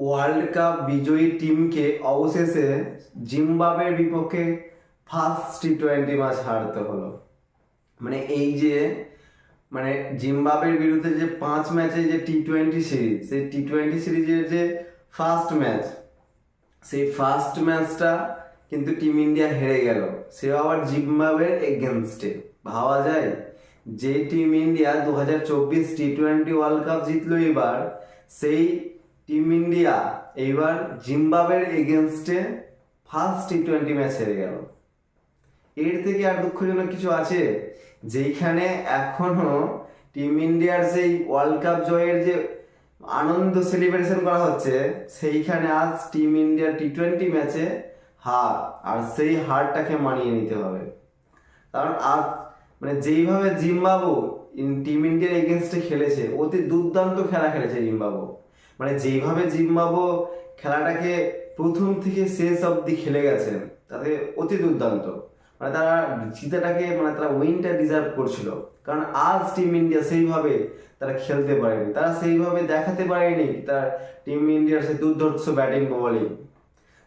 World cup বিজয়ী টিমকে অবশেষে জিম্বাবুয়ের বিপক্ষে ফার্স্ট টি-20 ম্যাচ হারতে হলো। মানে এই যে জিম্বাবুয়ের বিরুদ্ধে যে 5 ম্যাচে যে টি-20 সিরিজ, সেই টি-20 সিরিজের যে ফার্স্ট ম্যাচ, সেই ফার্স্ট ম্যাচটা কিন্তু টিম ইন্ডিয়া হেরে গেল, সেও আবার জিম্বাবুয়ের এগেনস্টে। ভাবা যায় যে টিম ইন্ডিয়া 2024 টি-20 ওয়ার্ল্ড কাপ জিতলো এবার, সেই টিম ইন্ডিয়া এইবার জিম্বাবুয়ের এগেনস্টে ফার্স্ট টি-20 ম্যাচ হেরে গেল। এর থেকে আর দুঃখজনক কিছু আছে? যেইখানে এখনো টিম ইন্ডিয়ার সেই ওয়ার্ল্ড কাপ জয়ের যে আনন্দ সেলিব্রেশন করা হচ্ছে, সেইখানে আজ টিম ইন্ডিয়ার টি-20 ম্যাচে হার, আর সেই হারটাকে মানিয়ে নিতে হবে। কারণ আজ যেইভাবে জিম্বাবু টিম ইন্ডিয়ার এগেনস্টে খেলেছে, অতি দুর্দান্ত খেলা খেলেছে জিম্বাবু। যেইভাবে জিম্বাবু খেলাটাকে প্রথম থেকে শেষ অবধি খেলে গেছেন, তাতে অতি দুর্দান্ত। তারা জিতাটাকে তারা উইনটা ডিজার্ভ করছিল। কারণ আজ টিম ইন্ডিয়া সেইভাবে তারা খেলতে পারেনি, তারা সেইভাবে দেখাতে পারেনি তার টিম ইন্ডিয়ার সেই দুর্ধর্ষ ব্যাটিং বোলিং।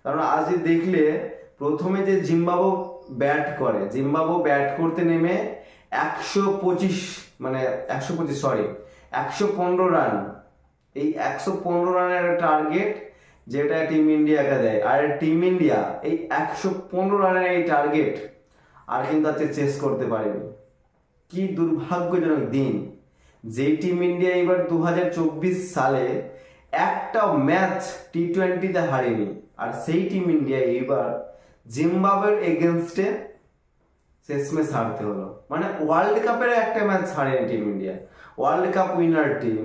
কারণ আজ দেখলে প্রথমে যে জিম্বাবু ব্যাট করতে নেমে 115 রান, এই 115 রানের টার্গেট যেটা টিম ইন্ডিয়াকে দেয়, আর টিম ইন্ডিয়া এই 115 রানের এই টার্গেট আর কিন্তু আজকে চেস করতে পারেনি। কি দুর্ভাগ্যজনক দিন! যেই টিম ইন্ডিয়া এবার 2024 সালে একটা ম্যাচ টি-20তে হারেনি, আর সেই টিম ইন্ডিয়া এবার জিম্বাবুয়ের এগেনস্টে শেষমেশ হারতে হলো। ওয়ার্ল্ড কাপের একটা ম্যাচ হারেনি team India, world cup winner team,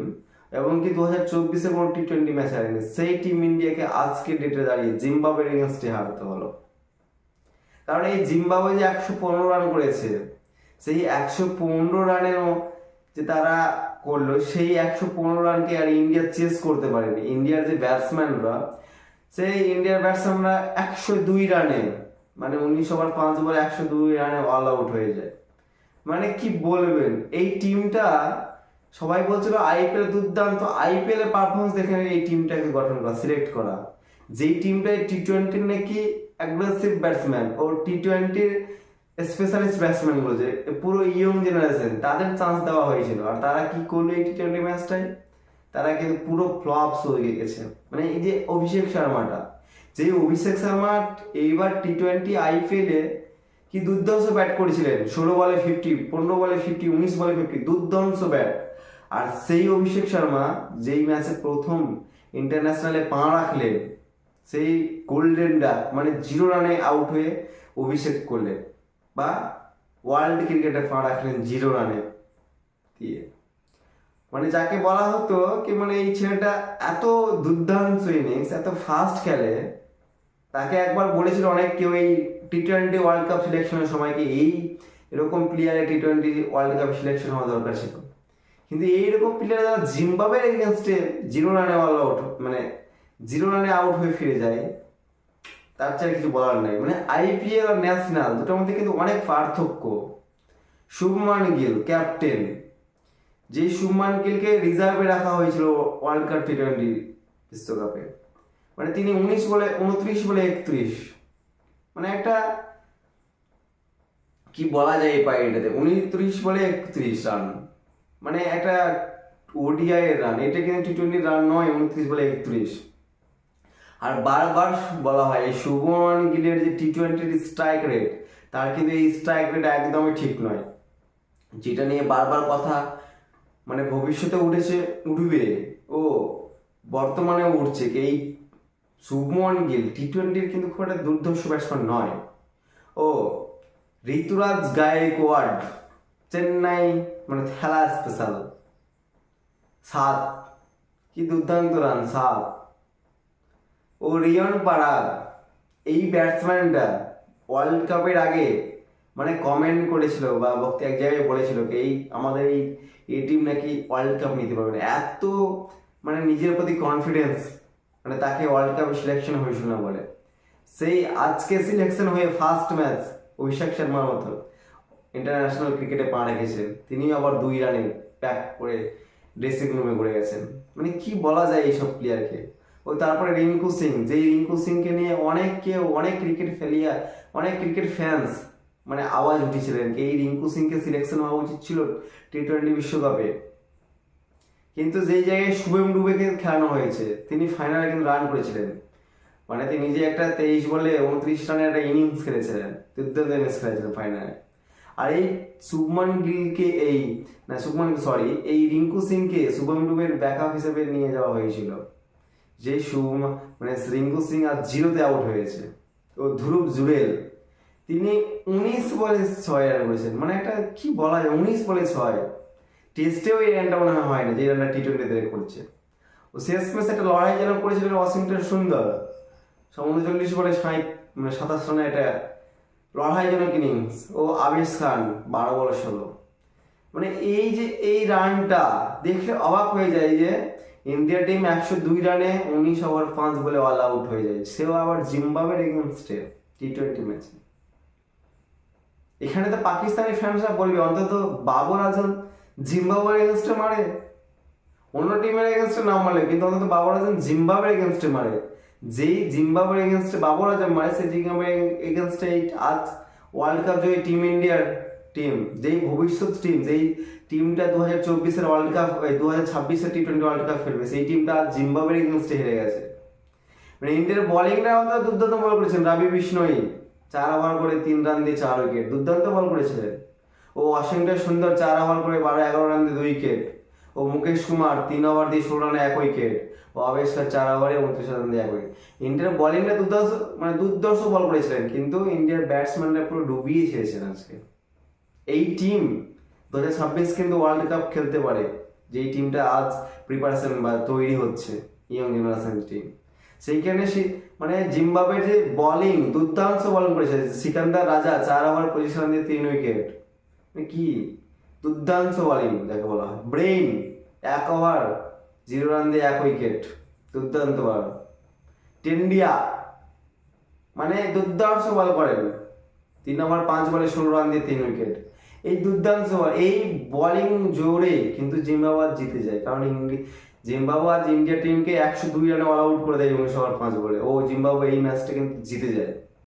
এবং কি 2024-এ কোনো টি-20 ম্যাচ হারেনি। সেই টিম ইন্ডিয়াকে আজকে ডেটে দাঁড়িয়ে জিম্বাবুয়ের এগেনস্টে হারতে হলো। কারণ এই জিম্বাবুয়ে যে 115 রান করেছে, সেই 115 রানেও যে তারা করলো, সেই 115 রানকে আর ইন্ডিয়া চেস করতে পারেনি। ইন্ডিয়ার যে ব্যাটসম্যানরা, সেই ইন্ডিয়ার ব্যাটসম্যানরা 102 রানে 19 ওভার 5 বলে 102 রানে অল আউট হয়ে যায়। কি বলবেন, এই টিমটা সবাই বলছিল আইপিএল দুর্দান্ত, আইপিএল এর পারফরমেন্স দেখে এই টিমটাকে গঠন করা, সিলেক্ট করা। যেই টিমটাই টি-20 নাকি অ্যাগ্রেসিভ ব্যাটসম্যান ও টি-20 স্পেশালিস্ট ব্যাটসম্যান গুলো, যে পুরো ইয়ং জেনারেশন, তাদের চান্স দেওয়া হয়েছিল। আর তারা কি করলো এই টি-20 ম্যাচটাই? তারা কিন্তু পুরো ফ্লপস হয়ে গেছে। এই যে অভিষেক শর্মাটা, এইবার টি-20 আইপিএলে কি দুর্ধর্ষ ব্যাট করেছিলেন। 16 বলে 50, 15 বলে 50, 19 বলে 50, দুর্ধর্ষ ব্যাট। আর সেই অভিষেক শর্মা যেই ম্যাচে প্রথম ইন্টারন্যাশনালে পা রাখলেন, সেই গোল্ডেন ডাক 0 রানে আউট হয়ে অভিষেক করলেন, বা ওয়ার্ল্ড ক্রিকেটে পা রাখলেন 0 রানে দিয়ে। যাকে বলা হতো কি এই ছেলেটা এত দুর্দান্ত ইনিংস, এত ফাস্ট খেলে, তাকে একবার বলেছিল অনেক কেউ এই টি-20 ওয়ার্ল্ড কাপ সিলেকশনের সময় কি এই এরকম প্লেয়ারের টি-20 ওয়ার্ল্ড কাপ সিলেকশন হওয়া দরকার ছিল। কিন্তু এইরকম প্লেয়ার যারা জিম্বাবুয়ের এগেনস্টে 0 রানে অল আউট 0 রানে আউট হয়ে ফিরে যায়, তার চেয়ে কিছু বলার নাই। আইপিএল আর ন্যাশনাল দুটোর মধ্যে কিন্তু অনেক পার্থক্য। শুভমান গিল ক্যাপ্টেন, যে শুভমান গিলকে রিজার্ভে রাখা হয়েছিল ওয়ার্ল্ড কাপ টি-20 বিশ্বকাপে, তিনি 29 বলে 31, একটা কি বলা যায় এই পাইটাতে, 29 বলে 31 রান, একটা ওডিআই এর রান। এটা কিন্তু টি-20 রান নয়, 29 বলে 31। আর বারবার বলা হয় এই শুভমান গিলের যে টি-20 স্ট্রাইক রেট, তার কিন্তু এই স্ট্রাইক রেট একদমই ঠিক নয়, যেটা নিয়ে বারবার কথা ভবিষ্যতে উঠবে ও বর্তমানে উঠছে। এই শুভমান গিল টি-20 কিন্তু খুব একটা দুর্ধর্ষ ব্যাটসম্যান নয়। ও ঋতুরাজ গায়কোয়াড় চেন্নাই খেলা স্পেশাল 7, কি দুর্দান্ত রান 7। ও রিয়ন পারাগ, এই ব্যাটসম্যানটা ওয়ার্ল্ড কাপের আগে কমেন্ট করেছিল বা বক্তব্য এক জায়গায় বলেছিল এই আমাদের এই টিম নাকি ওয়ার্ল্ড কাপ নিতে পারবে না। এত নিজের প্রতি কনফিডেন্স, তাকে ওয়ার্ল্ড কাপে সিলেকশন হয়েছিল না বলে। সেই আজকে সিলেকশন হয়ে ফার্স্ট ম্যাচ অভিষেক শর্মার মতো ইন্টারন্যাশনাল ক্রিকেটে পা রেখেছেন, তিনি আবার 2 রানে প্যাক করে ড্রেসিং রুমে ঘুরে গেছেন। কি বলা যায় এইসব প্লেয়ারকে? ও ও তারপরে রিঙ্কু সিং, যেই রিঙ্কু সিংকে নিয়ে অনেক ক্রিকেট ফ্যান্স মানে আওয়াজ উঠেছিলেন এই রিঙ্কু সিংকে সিলেকশন হওয়া উচিত ছিল টি-20 বিশ্বকাপে, কিন্তু যেই জায়গায় শুভম ডুবেকে খেলানো হয়েছে তিনি ফাইনালে কিন্তু রান করেছিলেন, মানে তিনি যে একটা 23 বলে 29 রানের একটা ইনিংস খেলেছিলেন, দুর্দান্ত ইনিংস খেলেছিলেন ফাইনালে। আর এই এই রিঙ্কু সিংকে শুভম ডুবের ব্যাকআপ হিসেবে নিয়ে যাওয়া হয়েছিল, যে রিঙ্কু সিং আর 0-তে আউট হয়েছে। ও ধ্রুব জুরেল তিনি 19 বলে 6 রান করেছেন, মানে একটা কি বলা যায় 19 বলে 6, টেস্টেও এই রানটা মনে হয় না যে এই রানটা টি-20তে করছে। ও শেষ ম্যাচে একটা লড়াই যেন করেছিলেন ওয়াশিংটন সুন্দর, 39 বলে 27 রানে একটা লড়াইজনক ইনিংস। ও আবেশ খান 12 বলে 16, মানে এই যে এই রানটা দেখলে অবাক হয়ে যায় যে ইন্ডিয়া টিম 102 রানে 19 ওভার 5 বলে অল আউট হয়ে যায়, সেও আবার জিম্বাবুয়ের এগেইনস্টে টি-20 ম্যাচে। এখানে তো পাকিস্তানি ফ্যান্সরা বলবে অন্তত বাবর আজম জিম্বাবুয়ের এগেইনস্টে মারে, অন্য টিমের এগেইনস্টে না মারে কিন্তু অন্তত বাবর আজম জিম্বাবুয়ের এগেইনস্টে মারে। যেই জিম্বাবুয়ের এগেইনস্টে বাবর আজম মারে সেই জিম্বাবুয়ের এগেইনস্টে আজ ওয়ার্ল্ড কাপ জয়ী টিম ইন্ডিয়ার টিম, যেই ভবিষ্যৎ টিম, যেই টিমটা 2024-এর ওয়ার্ল্ড কাপ 2026-এর টি-20 ওয়ার্ল্ড কাপ খেলবে, সেই টিমটা আজ জিম্বাবুয়ের এগেইনস্টে হেরে গেছে। মানে ইন্ডিয়ার বোলিংটা অন্তত দুর্দান্ত বল করেছেন, রবি বিষ্ণই 4 ওভার করে 3 রান দিয়ে 4 উইকেট, দুর্দান্ত বল করেছিলেন। ও ওয়াশিংটন সুন্দর 4 ওভার করে 12-11 রান দিয়ে 2 উইকেট। ও মুকেশ কুমার 3 ওভার দিয়ে 16 রানে 1 উইকেট। ও আবেশ খান 4 ওভারে 29 রান দিয়ে 1 উইকেট। ইন্ডিয়ার বোলিংটা দুর্দর্শ বল করেছিলেন, কিন্তু ইন্ডিয়ার ব্যাটসম্যানরা পুরো ডুবিয়ে ছেড়েছেন আজকে। এই টিম 2026 কিন্তু ওয়ার্ল্ড কাপ খেলতে পারে, যেই টিমটা আজ প্রিপারেশন বা তৈরি হচ্ছে ইয়ং জেনারেশন টিম, সেইখানে জিম্বাবুয়ের যে বোলিং দুর্দান্ত বোলিং করেছে। সিকান্দার রাজা 4 ওভার 25 রান দিয়ে 3 উইকেট, কি দুর্দান্ত বোলিং যাকে বলা হয়। ব্রেইন 1 ওভার 0 রান দিয়ে 1 উইকেট, দুর্দান্ত বল। টেন্ডিয়া দুর্দান্ত বল করেন, 3 ওভার 5 বলে 16 রান দিয়ে 3 উইকেট। এই দুর্দান্ত বল, এই বোলিং জোরে কিন্তু জিম্বাবুয়ে জিতে যায়, কারণ জিম্বাবুয়ে আজ ইন্ডিয়া টিমকে 102 রানে অল আউট করে দেয় 19 ওভার 5 বলে। ও জিম্বাবুয়ে এই ম্যাচটা কিন্তু জিতে যায়।